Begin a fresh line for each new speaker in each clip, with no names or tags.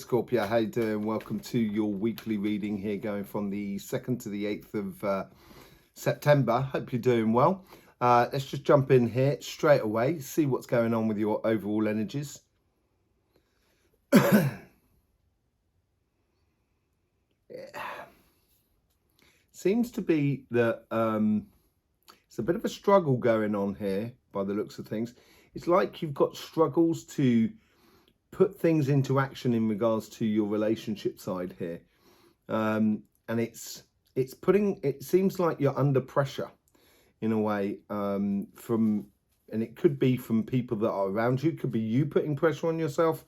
Scorpio, how you doing? Welcome to your weekly reading here, going from the 2nd to the 8th of September. Hope you're doing well. Let's just jump in here straight away, see what's going on with your overall energies. Seems to be that it's a bit of a struggle going on here by the looks of things. It's like you've got struggles to put things into action in regards to your relationship side here, and it seems like you're under pressure in a way, and it could be from people that are around you, could be you putting pressure on yourself.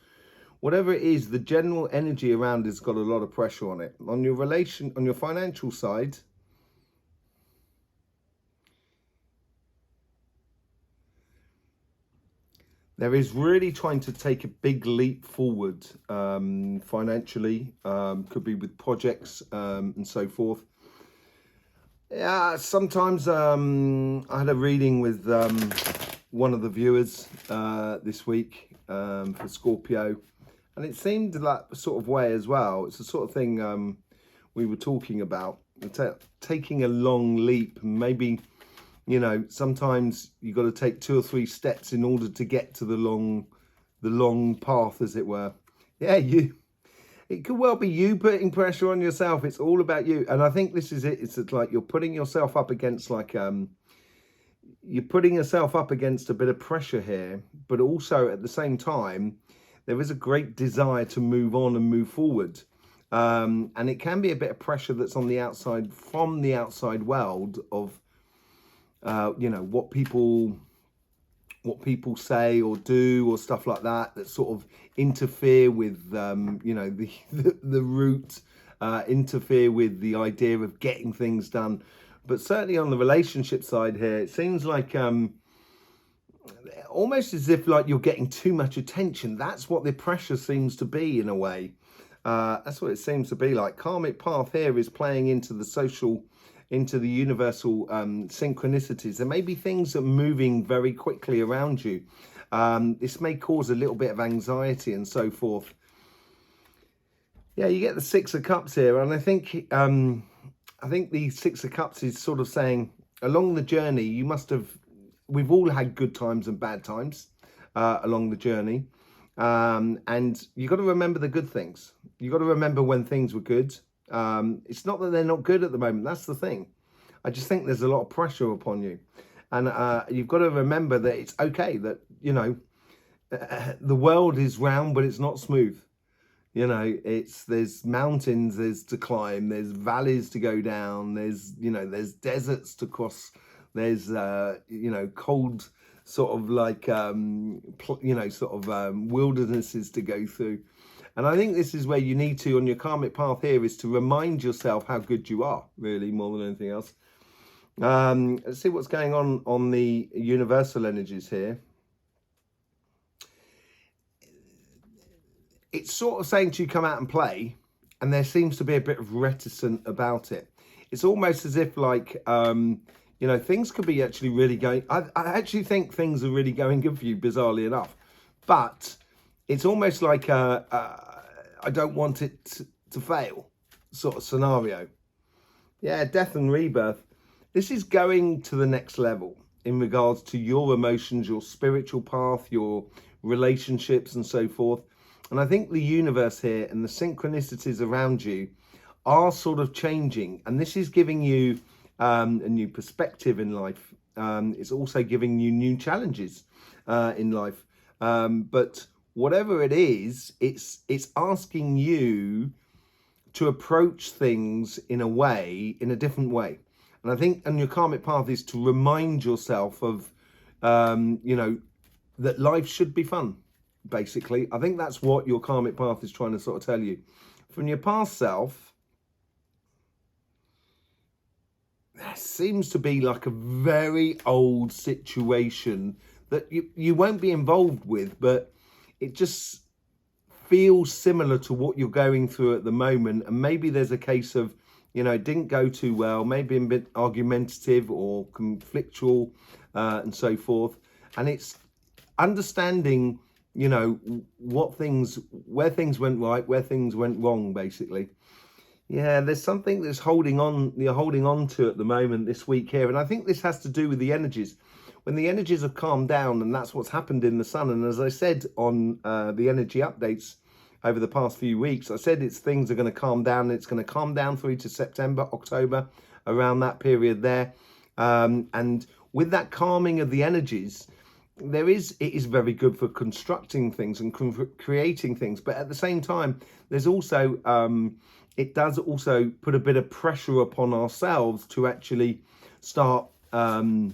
Whatever it is, the general energy around has got a lot of pressure on it. On your financial side, there is really trying to take a big leap forward financially, could be with projects and so forth. Yeah, sometimes I had a reading with one of the viewers this week for Scorpio, and it seemed that sort of way as well. It's the sort of thing we were talking about, taking a long leap. Maybe, you know, sometimes you got to take 2 or 3 steps in order to get to the long path, as it were. Yeah, it could well be you putting pressure on yourself. It's all about you. And I think this is it. It's like you're putting yourself up against you're putting yourself up against a bit of pressure here, but also at the same time, there is a great desire to move on and move forward. And it can be a bit of pressure that's on the outside, from the outside world of, you know, what people say or do or stuff like that sort of interfere with, you know, the route, interfere with the idea of getting things done. But certainly on the relationship side here, it seems like almost as if like you're getting too much attention. That's what the pressure seems to be in a way. That's what it seems to be like. Karmic path here is playing into the social, into the universal synchronicities. There may be things that are moving very quickly around you. This may cause a little bit of anxiety and so forth. Yeah, you get the 6 of Cups here, and I think the 6 of Cups is sort of saying along the journey you must have. We've all had good times and bad times along the journey, and you got to remember the good things. You got to remember when things were good. It's not that they're not good at the moment. That's the thing. I just think there's a lot of pressure upon you, and you've got to remember that it's okay. That, you know, the world is round, but it's not smooth. You know, there's mountains, there's to climb, there's valleys to go down, there's, you know, there's deserts to cross, there's you know, cold sort of like you know, sort of wildernesses to go through. And I think this is where you need to, on your karmic path here, is to remind yourself how good you are, really, more than anything else. Let's see what's going on the universal energies here. It's sort of saying to you, come out and play, and there seems to be a bit of reticent about it. It's almost as if like, you know, things could be actually really going, I actually think things are really going good for you, bizarrely enough. But it's almost like I don't want it to fail sort of scenario. Yeah, death and rebirth. This is going to the next level in regards to your emotions, your spiritual path, your relationships and so forth. And I think the universe here and the synchronicities around you are sort of changing. And this is giving you a new perspective in life. It's also giving you new challenges in life. But whatever it is, it's asking you to approach things in a different way. And I think on your karmic path is to remind yourself of, you know, that life should be fun, basically. I think that's what your karmic path is trying to sort of tell you. From your past self, there seems to be like a very old situation that you won't be involved with, but it just feels similar to what you're going through at the moment. And maybe there's a case of, you know, it didn't go too well, maybe a bit argumentative or conflictual and so forth. And it's understanding you know, where things went right, where things went wrong, basically. Yeah, there's something that's you're holding on to at the moment this week here. And I think this has to do with the energies. When the energies have calmed down, and that's what's happened in the sun. And as I said on the energy updates over the past few weeks, I said things are going to calm down. It's going to calm down through to September, October, around that period there. And with that calming of the energies, it is very good for constructing things and creating things. But at the same time, there's also it does also put a bit of pressure upon ourselves to actually start move.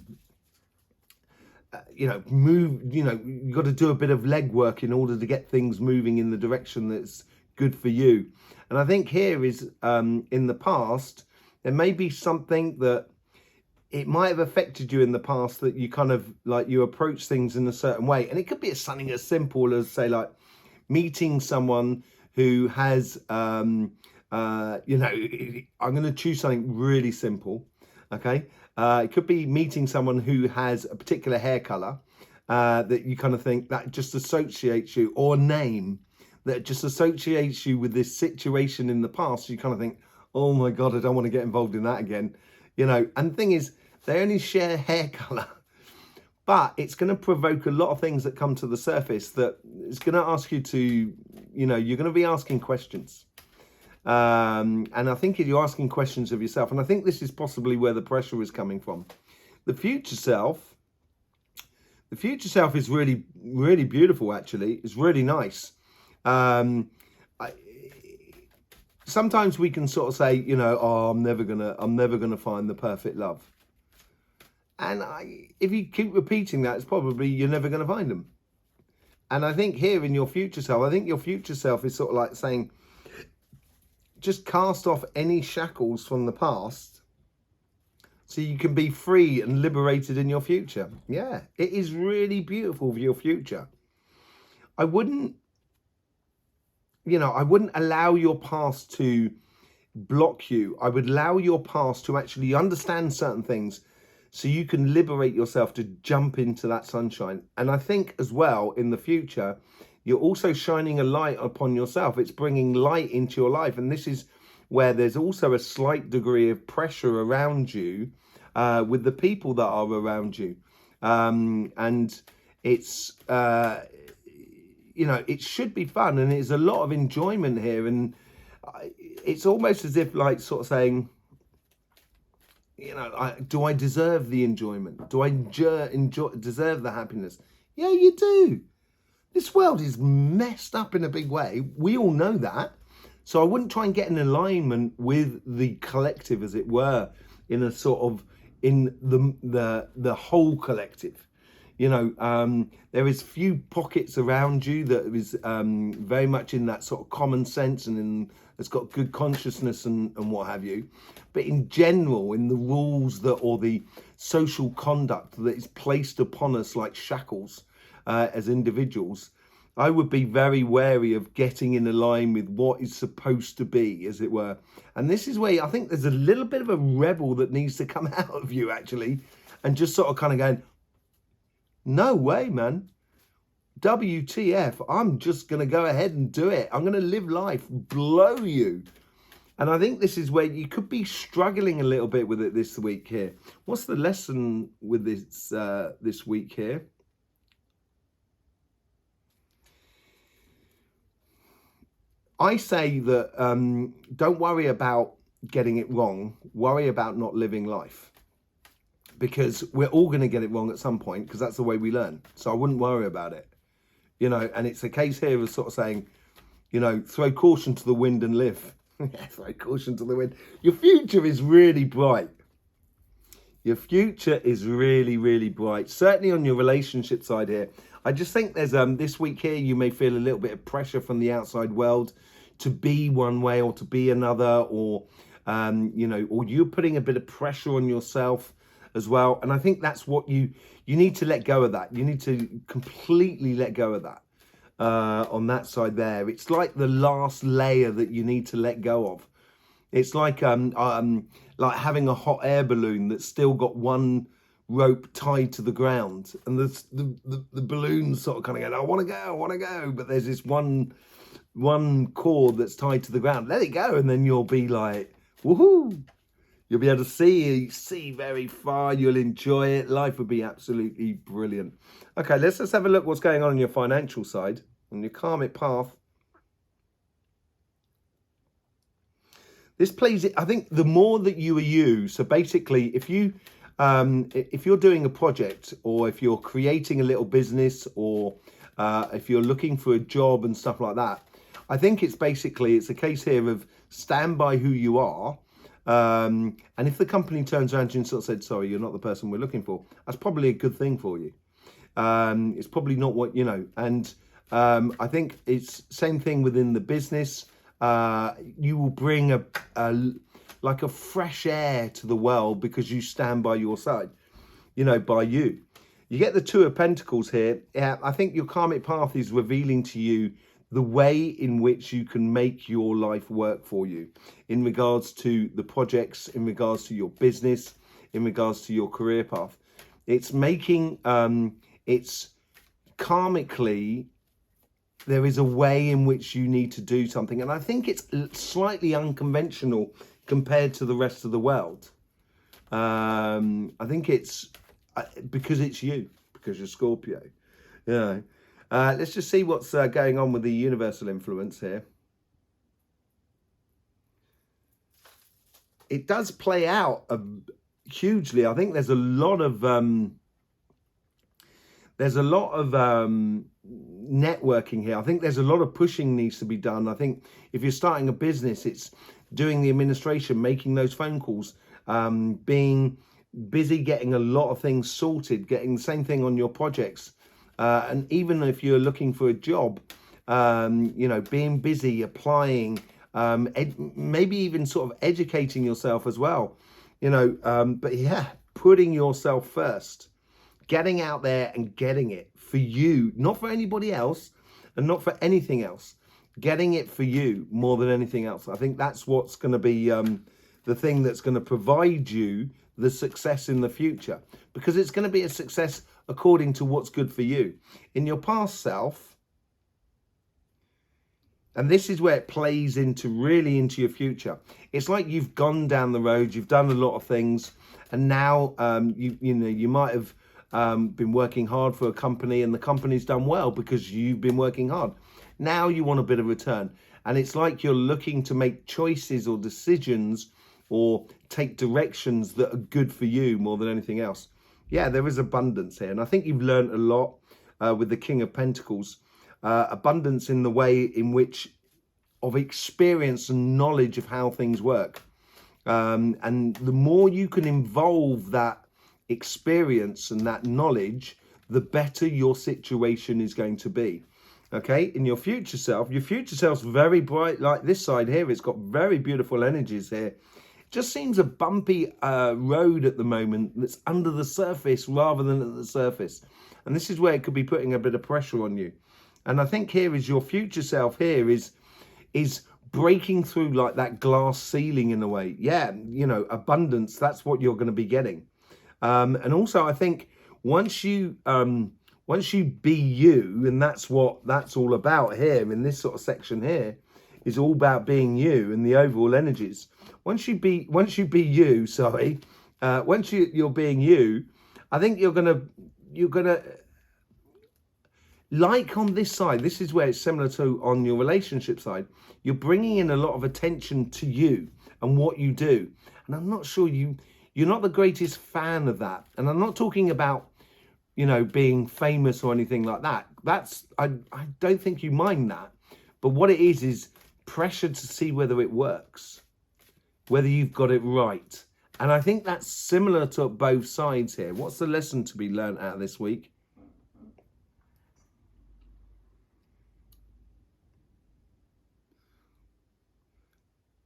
You've got to do a bit of legwork in order to get things moving in the direction that's good for you. And I think here is in the past, there may be something that it might have affected you in the past, that you kind of like you approach things in a certain way. And it could be something as simple as, say, like meeting someone who has I'm going to choose something really simple. Okay. It could be meeting someone who has a particular hair color that you kind of think that just associates you, or a name that just associates you with this situation in the past. You kind of think, oh my God, I don't want to get involved in that again. And the thing is, they only share hair color, but it's going to provoke a lot of things that come to the surface that it's going to ask you to, you're going to be asking questions. And I think if you're asking questions of yourself, and I think this is possibly where the pressure is coming from. The future self is really, really beautiful, actually. It's really nice. Sometimes we can sort of say, oh, I'm never gonna find the perfect love. And if you keep repeating that, it's probably you're never gonna find them. And I think here in your future self, I think your future self is sort of like saying, just cast off any shackles from the past so you can be free and liberated in your future. Yeah, it is really beautiful for your future. I wouldn't allow your past to block you. I would allow your past to actually understand certain things so you can liberate yourself to jump into that sunshine. And I think as well, in the future, you're also shining a light upon yourself. It's bringing light into your life. And this is where there's also a slight degree of pressure around you with the people that are around you. And it's, it should be fun. And there's a lot of enjoyment here. And it's almost as if like sort of saying, do I deserve the enjoyment? Do I deserve the happiness? Yeah, you do. This world is messed up in a big way. We all know that. So I wouldn't try and get in alignment with the collective, as it were, in a sort of, in the whole collective. There is few pockets around you that is very much in that sort of common sense and it's got good consciousness and what have you. But in general, in the rules or the social conduct that is placed upon us like shackles as individuals, I would be very wary of getting in line with what is supposed to be, as it were. And this is where I think there's a little bit of a rebel that needs to come out of you, actually, and just sort of kind of going, no way, man. WTF, I'm just going to go ahead and do it. I'm going to live life, blow you. And I think this is where you could be struggling a little bit with it this week here. What's the lesson with this week here? I say that don't worry about getting it wrong. Worry about not living life. Because we're all going to get it wrong at some point, because that's the way we learn. So I wouldn't worry about it. And it's a case here of sort of saying, throw caution to the wind and live. Throw caution to the wind. Your future is really bright. Your future is really, really bright. Certainly on your relationship side here. I just think there's this week here, you may feel a little bit of pressure from the outside world to be one way or to be another, or, or you're putting a bit of pressure on yourself as well. And I think that's what you need to let go of that. You need to completely let go of that on that side there. It's like the last layer that you need to let go of. It's like having a hot air balloon that's still got one rope tied to the ground, and the balloon's sort of kind of going, I want to go, but there's this one cord that's tied to the ground. Let it go, and then you'll be like, woohoo! You'll be able to see very far. You'll enjoy it. Life would be absolutely brilliant. Okay, let's just have a look what's going on your financial side, on your karmic path. This plays it. I think the more that you are you. So basically, if you're doing a project, or if you're creating a little business, or if you're looking for a job and stuff like that, I think it's a case here of stand by who you are. And if the company turns around to you and sort of said, sorry, you're not the person we're looking for, that's probably a good thing for you. It's probably not what, and I think it's same thing within the business. You will bring like a fresh air to the world because you stand by your side, by you. You get the Two of Pentacles here. Yeah, I think your karmic path is revealing to you the way in which you can make your life work for you in regards to the projects, in regards to your business, in regards to your career path. It's making, it's karmically, there is a way in which you need to do something. And I think it's slightly unconventional compared to the rest of the world. I think it's because it's you, because you're Scorpio. Let's just see what's going on with the universal influence here. It does play out hugely. I think there's a lot of networking here. I think there's a lot of pushing needs to be done. I think if you're starting a business, it's doing the administration, making those phone calls, being busy getting a lot of things sorted, getting the same thing on your projects. And even if you're looking for a job, being busy, applying, maybe even sort of educating yourself as well, but yeah, putting yourself first, getting out there and getting it for you, not for anybody else and not for anything else, getting it for you more than anything else. I think that's what's going to be the thing that's going to provide you the success in the future, because it's going to be a success according to what's good for you in your past self. And this is where it plays into your future. It's like you've gone down the road, you've done a lot of things, and now you might have been working hard for a company, and the company's done well because you've been working hard. Now you want a bit of return, and it's like you're looking to make choices or decisions or take directions that are good for you more than anything else. Yeah, there is abundance here, and I think you've learned a lot with the King of Pentacles. Abundance in the way in which of experience and knowledge of how things work. And the more you can involve that experience and that knowledge, the better your situation is going to be. Okay, in your future self's very bright, like this side here. It's got very beautiful energies here. Just seems a bumpy road at the moment that's under the surface rather than at the surface. And this is where it could be putting a bit of pressure on you. And I think here is your future self here is breaking through like that glass ceiling in a way. Yeah, abundance, that's what you're going to be getting. And also I think once you be you, and that's what that's all about here in this sort of section here, is all about being you and the overall energies. Once you're being you, I think you're gonna like on this side. This is where it's similar to on your relationship side. You're bringing in a lot of attention to you and what you do. And I'm not sure you're not the greatest fan of that. And I'm not talking about, being famous or anything like that. I don't think you mind that. But what it is pressure to see whether it works, whether you've got it right. And I think that's similar to both sides here. What's the lesson to be learned out of this week?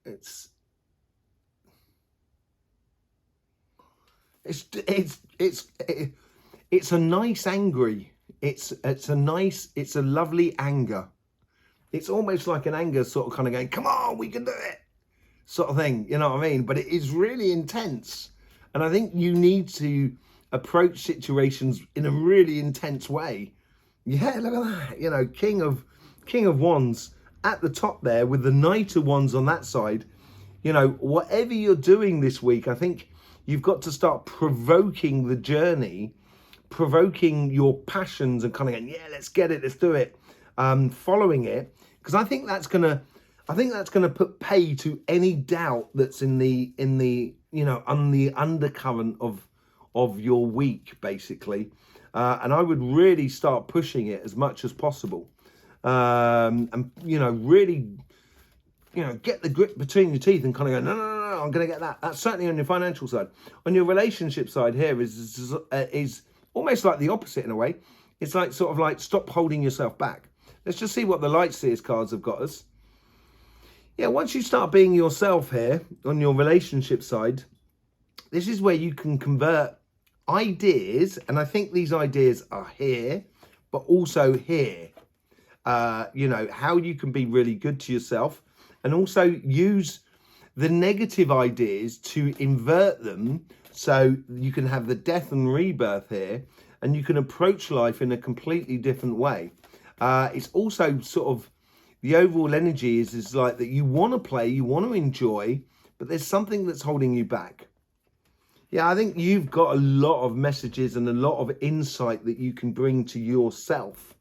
It's a nice angry. It's a lovely anger. It's almost like an anger sort of kind of going, come on, we can do it, sort of thing. You know what I mean? But it is really intense. And I think you need to approach situations in a really intense way. Yeah, look at that. You know, King of Wands at the top there with the Knight of Wands on that side. You know, whatever you're doing this week, I think you've got to start provoking the journey, provoking your passions and kind of going, yeah, let's get it, let's do it, following it. Because I think that's gonna put pay to any doubt that's in the you know, on the undercurrent of your week, basically. And I would really start pushing it as much as possible. And, you know, really, you know, get the grip between your teeth and kind of go, no, I'm going to get that. That's certainly on your financial side. On your relationship side here is almost like the opposite in a way. It's like sort of like stop holding yourself back. Let's just see what the Light Seers cards have got us. Yeah, once you start being yourself here on your relationship side, this is where you can convert ideas, and I think these ideas are here, but also here. You know, how you can be really good to yourself and also use the negative ideas to invert them so you can have the death and rebirth here, and you can approach life in a completely different way. It's also sort of the overall energy is like that you want to play, you want to enjoy, but there's something that's holding you back. Yeah, I think you've got a lot of messages and a lot of insight that you can bring to yourself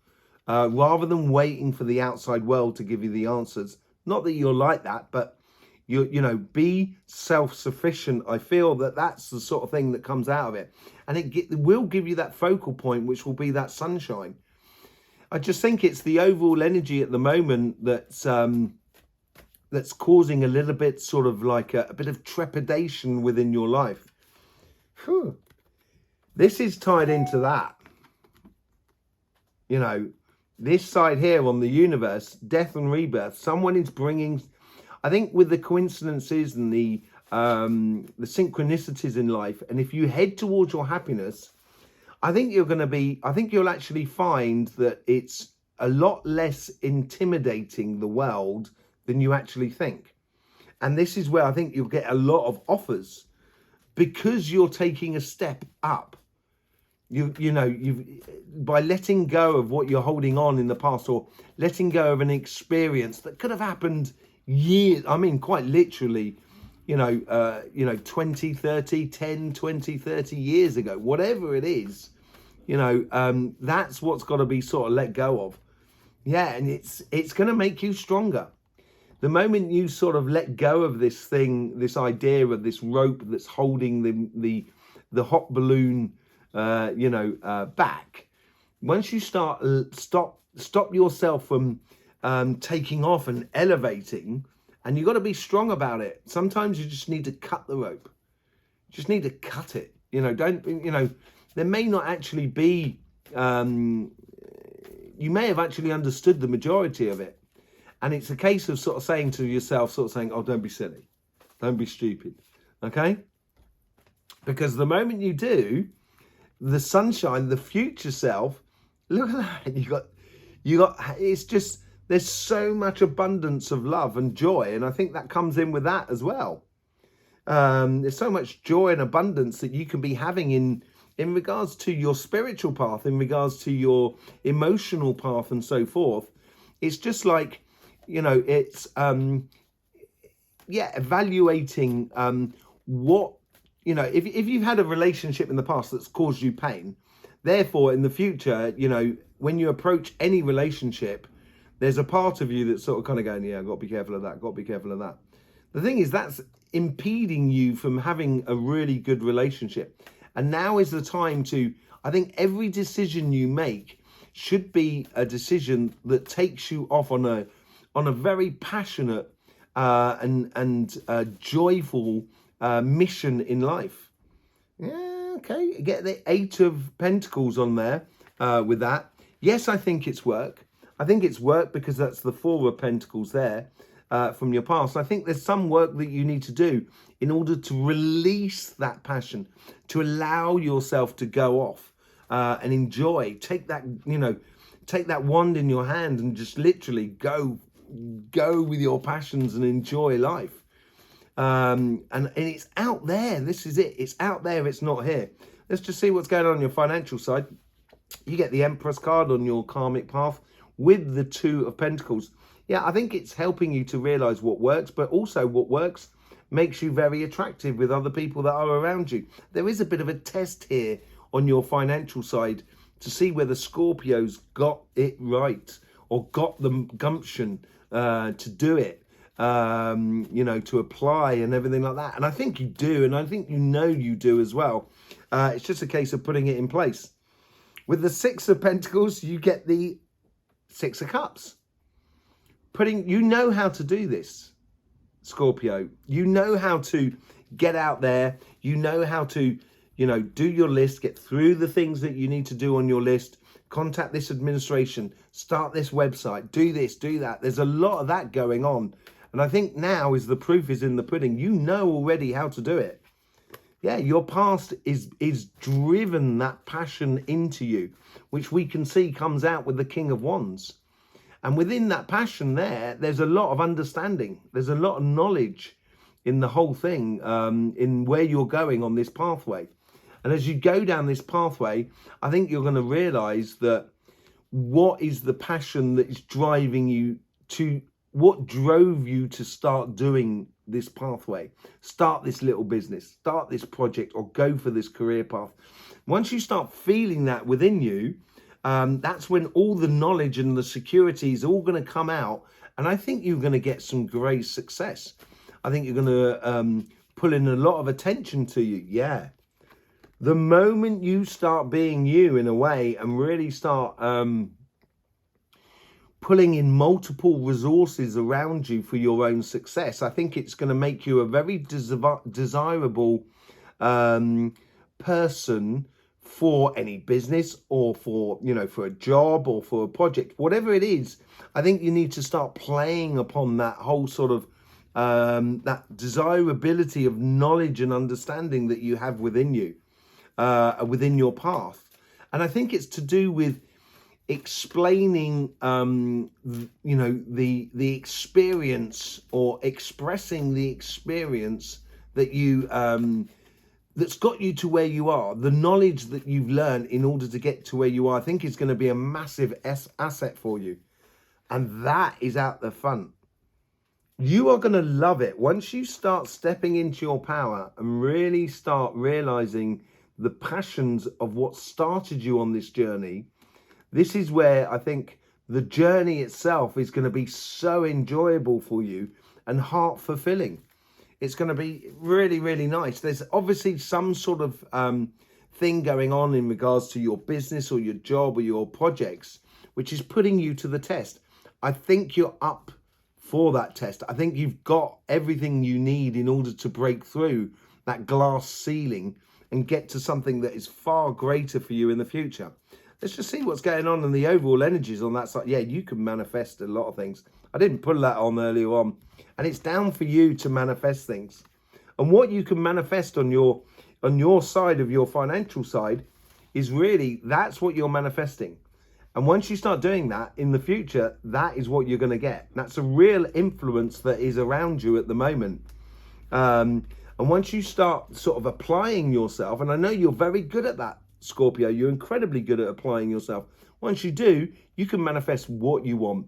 rather than waiting for the outside world to give you the answers. Not that you're like that, but you know, be self-sufficient. I feel that that's the sort of thing that comes out of it. And it will give you that focal point, which will be that sunshine. I just think it's the overall energy at the moment that's causing a little bit sort of like a bit of trepidation within your life. Whew. This is tied into that. You know, this side here on the universe, death and rebirth, someone is bringing, I think with the coincidences and the synchronicities in life, and if you head towards your happiness, I think you'll actually find that it's a lot less intimidating, the world, than you actually think. And this is where I think you'll get a lot of offers because you're taking a step up. You know, by letting go of what you're holding on in the past, or letting go of an experience that could have happened years, I mean, quite literally, 20, 30, 10, 20, 30 years ago, whatever it is, that's what's got to be sort of let go of. Yeah, and it's going to make you stronger. The moment you sort of let go of this thing, this idea of this rope that's holding the hot balloon, back, once you stop yourself from taking off and elevating, and you've got to be strong about it. Sometimes you just need to cut the rope. You just need to cut it. There may not actually be, you may have actually understood the majority of it. And it's a case of sort of saying to yourself, oh, don't be silly. Don't be stupid. Okay? Because the moment you do, the sunshine, the future self, look at that. You got, it's just, there's so much abundance of love and joy. And I think that comes in with that as well. There's so much joy and abundance that you can be having in regards to your spiritual path, in regards to your emotional path and so forth. It's just like, it's, evaluating what, if you've had a relationship in the past that's caused you pain, therefore in the future, when you approach any relationship, there's a part of you that's sort of kind of going, yeah, I've got to be careful of that, got to be careful of that. The thing is, that's impeding you from having a really good relationship. And now is the time to, I think every decision you make should be a decision that takes you off on a very passionate and joyful mission in life. Yeah, okay. Get the 8 of Pentacles on there with that. Yes, I think it's work. I think it's work because that's the 4 of Pentacles there from your past. I think there's some work that you need to do in order to release that passion, to allow yourself to go off and enjoy. Take that wand in your hand and just literally go with your passions and enjoy life. And it's out there. This is it. It's out there. It's not here. Let's just see what's going on your financial side. You get the Empress card on your karmic path with the Two of Pentacles. Yeah, I think it's helping you to realize what works, but also what works makes you very attractive with other people that are around you. There is a bit of a test here on your financial side to see whether Scorpios got it right or got the gumption to do it, you know, to apply and everything like that. And I think you do, and I think you do as well. It's just a case of putting it in place. With the Six of Pentacles, you get the Six of Cups. You know how to do this, Scorpio. You know how to get out there. You know how to, you know, do your list, get through the things that you need to do on your list, contact this administration, start this website, do this, do that. There's a lot of that going on. And I think now is the proof is in the pudding. You know already how to do it. Yeah, your past is driven that passion into you, which we can see comes out with the King of Wands. And within that passion there's a lot of understanding. There's a lot of knowledge in the whole thing, in where you're going on this pathway. And as you go down this pathway, I think you're going to realize that what is the passion that is driving you to, what drove you to start doing this pathway, start this little business, start this project, or go for this career path. Once you start feeling that within you, that's when all the knowledge and the security is all going to come out. And I think you're going to get some great success. I think you're going to pull in a lot of attention to you. Yeah. The moment you start being you in a way and really start pulling in multiple resources around you for your own success, I think it's going to make you a very desirable person for any business or for, you know, for a job or for a project, whatever it is. I think you need to start playing upon that whole sort of that desirability of knowledge and understanding that you have within you, within your path. And I think it's to do with explaining, you know, the experience, or expressing the experience that you, that's got you to where you are. The knowledge that you've learned in order to get to where you are, I think is going to be a massive asset for you. And that is out the front. You are going to love it once you start stepping into your power and really start realizing the passions of what started you on this journey. This is where I think the journey itself is going to be so enjoyable for you and heart fulfilling. It's going to be really, really nice. There's obviously some sort of thing going on in regards to your business or your job or your projects, which is putting you to the test. I think you're up for that test. I think you've got everything you need in order to break through that glass ceiling and get to something that is far greater for you in the future. Let's just see what's going on in the overall energies on that side. Yeah, you can manifest a lot of things. I didn't put that on earlier on. And it's down for you to manifest things. And what you can manifest on your side of your financial side is really, that's what you're manifesting. And once you start doing that in the future, that is what you're going to get. That's a real influence that is around you at the moment. And once you start sort of applying yourself, and I know you're very good at that, Scorpio, you're incredibly good at applying yourself. Once you do, you can manifest what you want.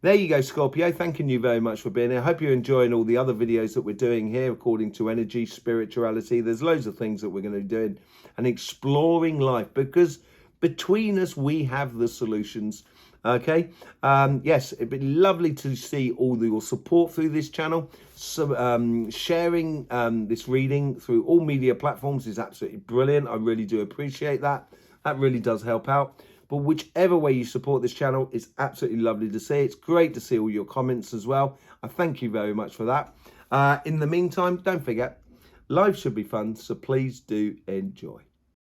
There you go, Scorpio. Thanking you very much for being here. I hope you're enjoying all the other videos that we're doing here according to energy, spirituality. There's loads of things that we're going to be doing and exploring life, because between us, we have the solutions. Okay. Yes, it'd be lovely to see all your support through this channel. So sharing this reading through all media platforms is absolutely brilliant. I really do appreciate that. That really does help out. But whichever way you support this channel, it's absolutely lovely to see. It's great to see all your comments as well. I thank you very much for that. In the meantime, don't forget, life should be fun, so please do enjoy.